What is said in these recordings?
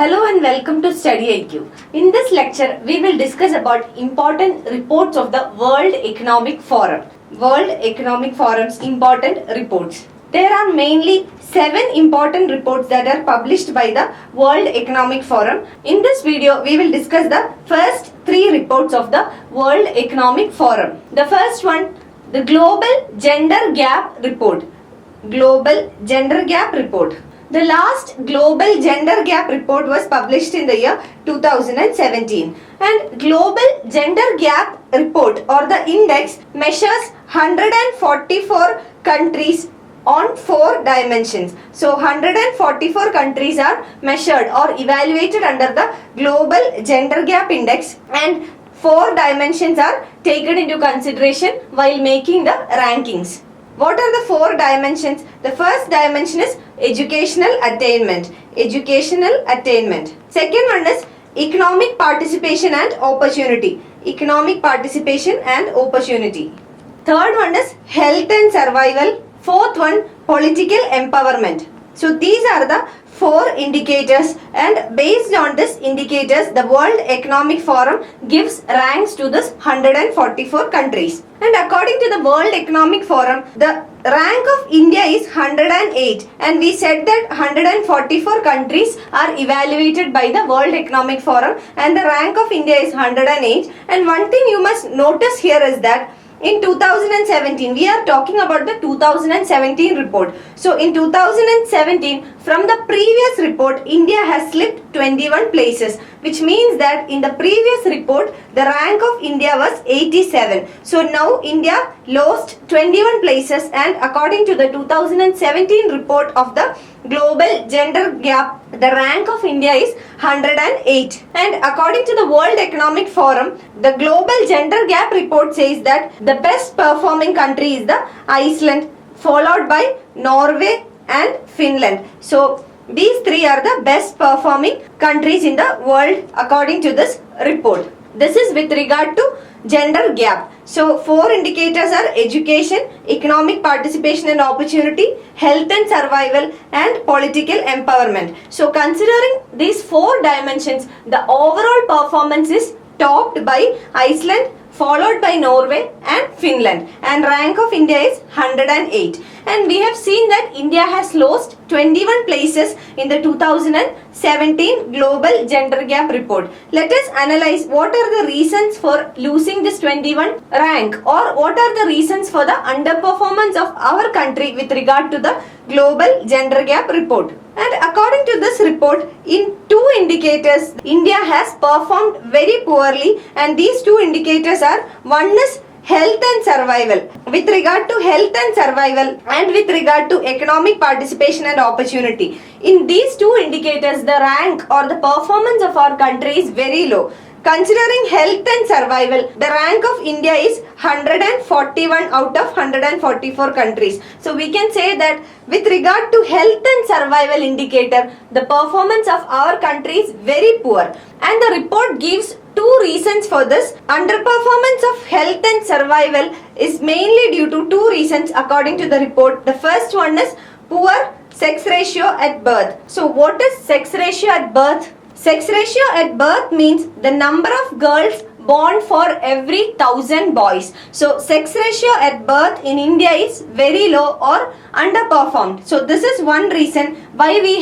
Hello and welcome to StudyIQ. In this lecture, we will discuss about important reports of the World Economic Forum. World Economic Forum's important reports. There are mainly 7 important reports that are published by the World Economic Forum. In this video, we will discuss the first 3 reports of the World Economic Forum. The first one, the Global Gender Gap Report. Global Gender Gap Report. The last Global Gender Gap Report was published in the year 2017, and Global Gender Gap Report or the index measures 144 countries on 4 dimensions. So 144 countries are measured or evaluated under the Global Gender Gap Index, and 4 dimensions are taken into consideration while making the rankings. What are the 4 dimensions? The first dimension is educational attainment. Educational attainment. Second one is economic participation and opportunity. Economic participation and opportunity. Third one is health and survival. Fourth one, political empowerment. So these are the 4 indicators, and based on this indicators, the World Economic Forum gives ranks to this 144 countries. And according to the World Economic Forum, the rank of India is 108, and we said that 144 countries are evaluated by the World Economic Forum and the rank of India is 108. And one thing you must notice here is that in 2017, we are talking about the 2017 report. So in 2017, from the previous report, India has slipped 21 places, which means that in the previous report, the rank of India was 87. So now India lost 21 places, and according to the 2017 report of the Global Gender Gap, the rank of India is 108. And according to the World Economic Forum, the Global Gender Gap report says that the best performing country is the Iceland, followed by Norway and Finland. So these 3 are the best performing countries in the world according to this report. This is with regard to gender gap. So 4 indicators are education, economic participation and opportunity, health and survival, and political empowerment. So considering these 4 dimensions, the overall performance is topped by Iceland, followed by Norway and Finland, and rank of India is 108. And we have seen that India has lost 21 places in the 2017 Global Gender Gap Report. Let us analyze what are the reasons for losing this 21 rank, or what are the reasons for the underperformance of our country with regard to the Global Gender Gap Report. And according to this report, in 2 indicators, India has performed very poorly, and these 2 indicators are, one is health and survival. With regard to health and survival and with regard to economic participation and opportunity, in these 2 indicators, the rank or the performance of our country is very low. Considering health and survival, the rank of India is 141 out of 144 countries. So we can say that with regard to health and survival indicator, the performance of our country is very poor. And the report gives 2 reasons for this. Underperformance of health and survival is mainly due to 2 reasons according to the report. The first one is poor sex ratio at birth. So what is sex ratio at birth? Sex ratio at birth means the number of girls born for every 1000 boys. So sex ratio at birth in India is very low or underperformed. So this is one reason why we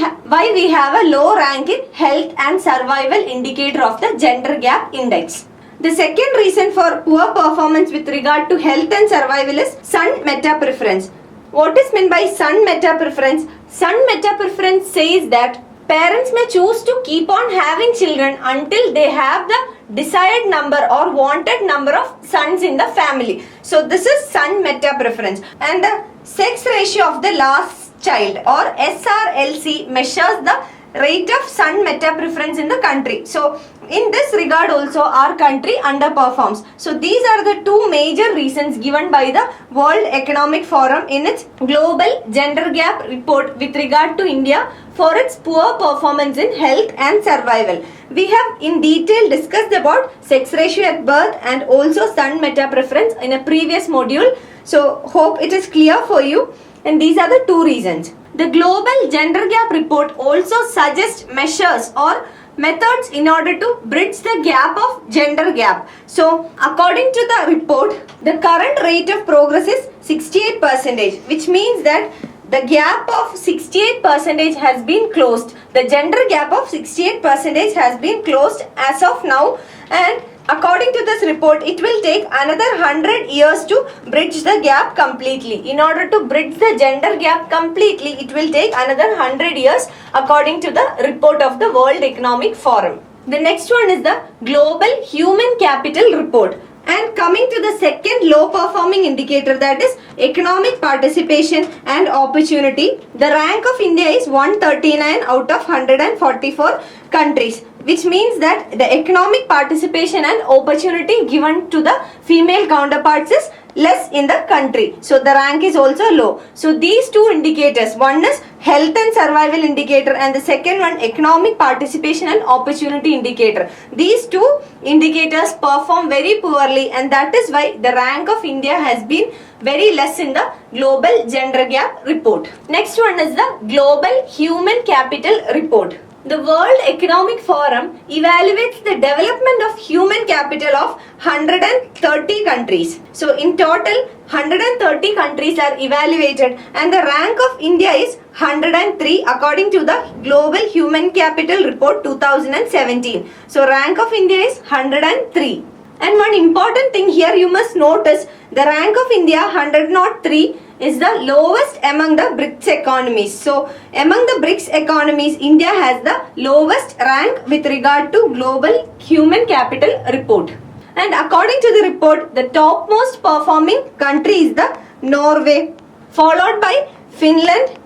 have a low rank in health and survival indicator of the gender gap index. The second reason for poor performance with regard to health and survival is son meta preference. What is meant by son meta preference? Son meta preference says that parents may choose to keep on having children until they have the desired number or wanted number of sons in the family. So this is son meta preference. And the sex ratio of the last child or SRLC measures the rate of son meta preference in the country. So in this regard also our country underperforms. So these are the 2 major reasons given by the World Economic Forum in its Global Gender Gap Report with regard to India for its poor performance in health and survival. We have in detail discussed about sex ratio at birth and also son meta preference in a previous module. So hope it is clear for you. And these are the two reasons. The Global Gender Gap Report also suggests measures or methods in order to bridge the gap of gender gap. So, according to the report, the current rate of progress is 68%, which means that the gap of 68% has been closed. The gender gap of 68% has been closed as of now, and according to this report, it will take another 100 years to bridge the gap completely. In order to bridge the gender gap completely, it will take another 100 years according to the report of the World Economic Forum. The next one is the Global Human Capital Report. And coming to the second low performing indicator, that is economic participation and opportunity, the rank of India is 139 out of 144 countries, which means that the economic participation and opportunity given to the female counterparts is less in the country. So the rank is also low. So these two indicators, one is health and survival indicator and the second one economic participation and opportunity indicator. These two indicators perform very poorly, and that is why the rank of India has been very less in the Global Gender Gap Report. Next one is the Global Human Capital Report. The World Economic Forum evaluates the development of human capital of 130 countries. So in total, 130 countries are evaluated, and the rank of India is 103 according to the Global Human Capital Report 2017. So rank of India is 103. And one important thing here you must notice, the rank of India 103 is the lowest among the BRICS economies. So among the BRICS economies, India has the lowest rank with regard to Global Human Capital Report. And according to the report, the topmost performing country is the Norway, followed by Finland,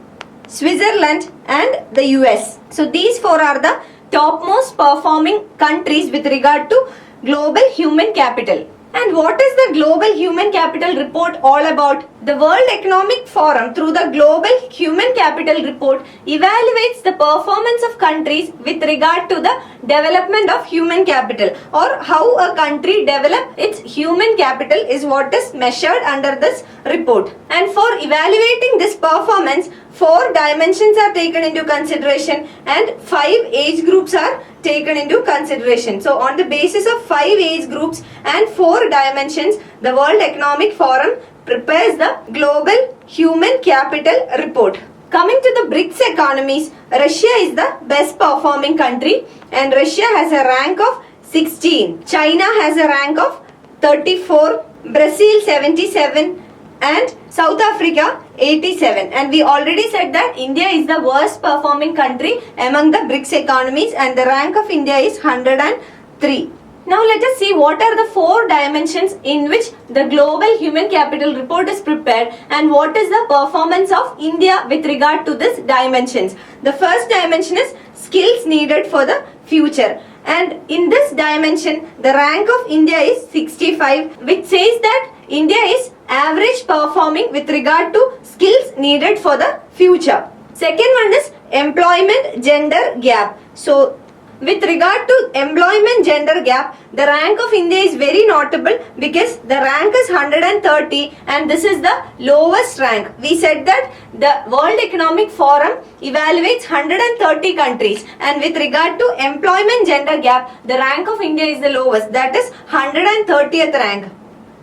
Switzerland and the US. So these four are the topmost performing countries with regard to Global Human Capital. And what is the Global Human Capital Report all about? The World Economic Forum, through the Global Human Capital Report, evaluates the performance of countries with regard to the development of human capital, or how a country develops its human capital is what is measured under this report. And for evaluating this performance, 4 dimensions are taken into consideration and 5 age groups are taken into consideration. So on the basis of 5 age groups and 4 dimensions, the World Economic Forum prepares the Global Human Capital Report. Coming to the BRICS economies, Russia is the best performing country and Russia has a rank of 16. China has a rank of 34, Brazil 77 and South Africa 87. And we already said that India is the worst performing country among the BRICS economies and the rank of India is 103. Now let us see what are the 4 dimensions in which the Global Human Capital Report is prepared and what is the performance of India with regard to these dimensions. The first dimension is skills needed for the future. And in this dimension, the rank of India is 65, which says that India is average performing with regard to skills needed for the future. Second one is employment gender gap. So with regard to employment gender gap, the rank of India is very notable because the rank is 130 and this is the lowest rank. We said that the World Economic Forum evaluates 130 countries and with regard to employment gender gap, the rank of India is the lowest, that is 130th rank.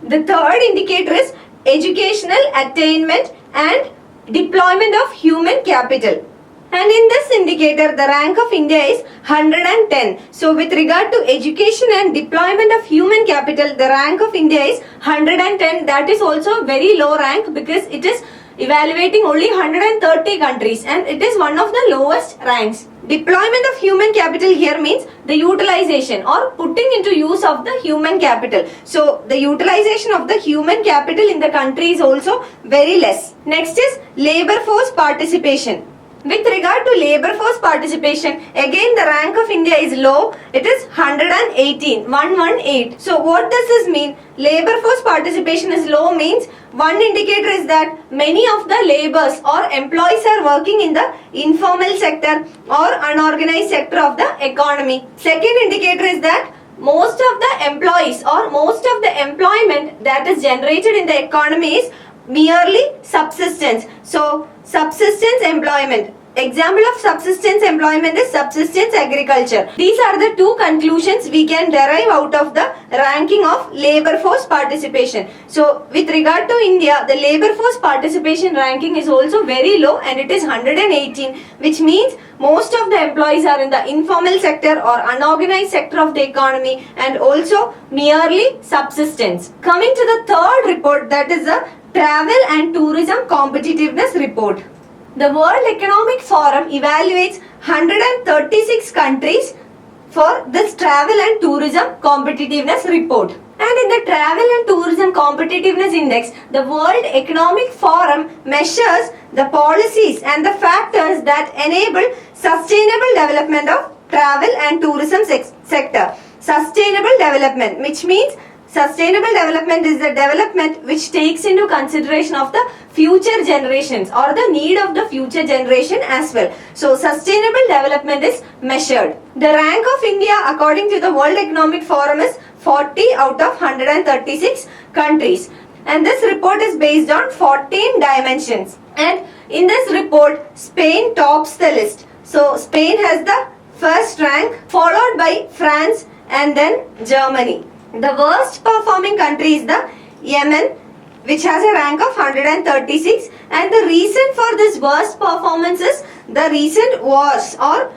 The third indicator is educational attainment and deployment of human capital. And in this indicator, the rank of India is 110. So with regard to education and deployment of human capital, the rank of India is 110. That is also a very low rank because it is evaluating only 130 countries and it is one of the lowest ranks. Deployment of human capital here means the utilization or putting into use of the human capital. So the utilization of the human capital in the country is also very less. Next is labor force participation. With regard to labor force participation, again the rank of India is low. It is 118. So what does this mean? Labor force participation is low means one indicator is that many of the laborers or employees are working in the informal sector or unorganized sector of the economy. Second indicator is that most of the employees or most of the employment that is generated in the economy is merely subsistence. So subsistence employment. Example of subsistence employment is subsistence agriculture. These are the two conclusions we can derive out of the ranking of labor force participation. So with regard to India, the labor force participation ranking is also very low and it is 118, which means most of the employees are in the informal sector or unorganized sector of the economy and also merely subsistence. Coming to the third report, that is the Travel and Tourism Competitiveness Report. The World Economic Forum evaluates 136 countries for this Travel and Tourism Competitiveness Report. And in the Travel and Tourism Competitiveness Index, the World Economic Forum measures the policies and the factors that enable sustainable development of travel and tourism sector. Sustainable development, which means sustainable development is the development which takes into consideration of the future generations or the need of the future generation as well. So sustainable development is measured. The rank of India according to the World Economic Forum is 40 out of 136 countries. And this report is based on 14 dimensions. And in this report, Spain tops the list. So Spain has the first rank, followed by France and then Germany. The worst performing country is the Yemen, which has a rank of 136, and the reason for this worst performance is the recent wars or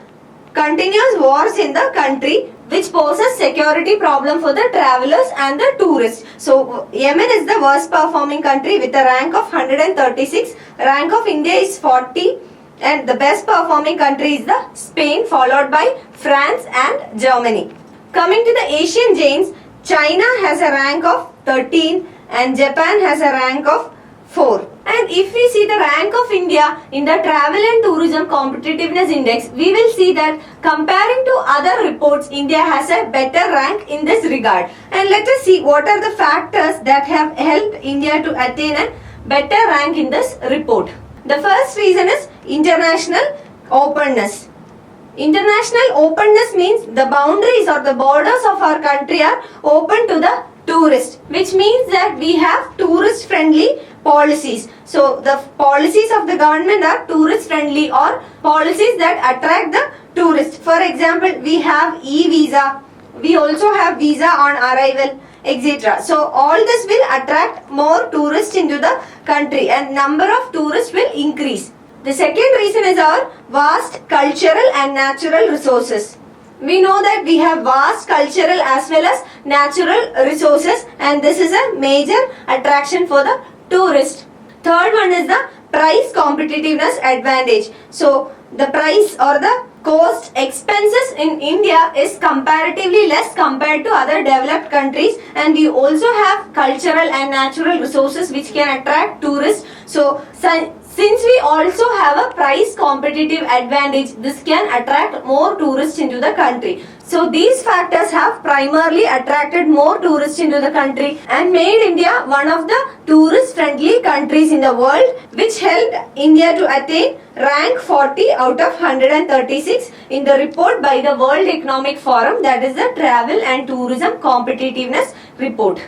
continuous wars in the country, which poses security problem for the travelers and the tourists. So Yemen is the worst performing country with a rank of 136. Rank of India is 40 and the best performing country is the Spain, followed by France and Germany. Coming to the Asian giants, China has a rank of 13 and Japan has a rank of 4. And if we see the rank of India in the Travel and Tourism Competitiveness Index, we will see that comparing to other reports, India has a better rank in this regard. And let us see what are the factors that have helped India to attain a better rank in this report. The first reason is international openness. International openness means the boundaries or the borders of our country are open to the tourist, which means that we have tourist friendly policies. So the policies of the government are tourist friendly or policies that attract the tourist. For example, we have e-visa, we also have visa on arrival, etc. So all this will attract more tourists into the country and number of tourists will increase. The second reason is our vast cultural and natural resources. We know that we have vast cultural as well as natural resources and this is a major attraction for the tourist. Third one is the price competitiveness advantage. So the price or the cost expenses in India is comparatively less compared to other developed countries, and we also have cultural and natural resources which can attract tourists. So since we also have a price competitive advantage, this can attract more tourists into the country. So these factors have primarily attracted more tourists into the country and made India one of the tourist friendly countries in the world, which helped India to attain rank 40 out of 136 in the report by the World Economic Forum, that is the Travel and Tourism Competitiveness Report.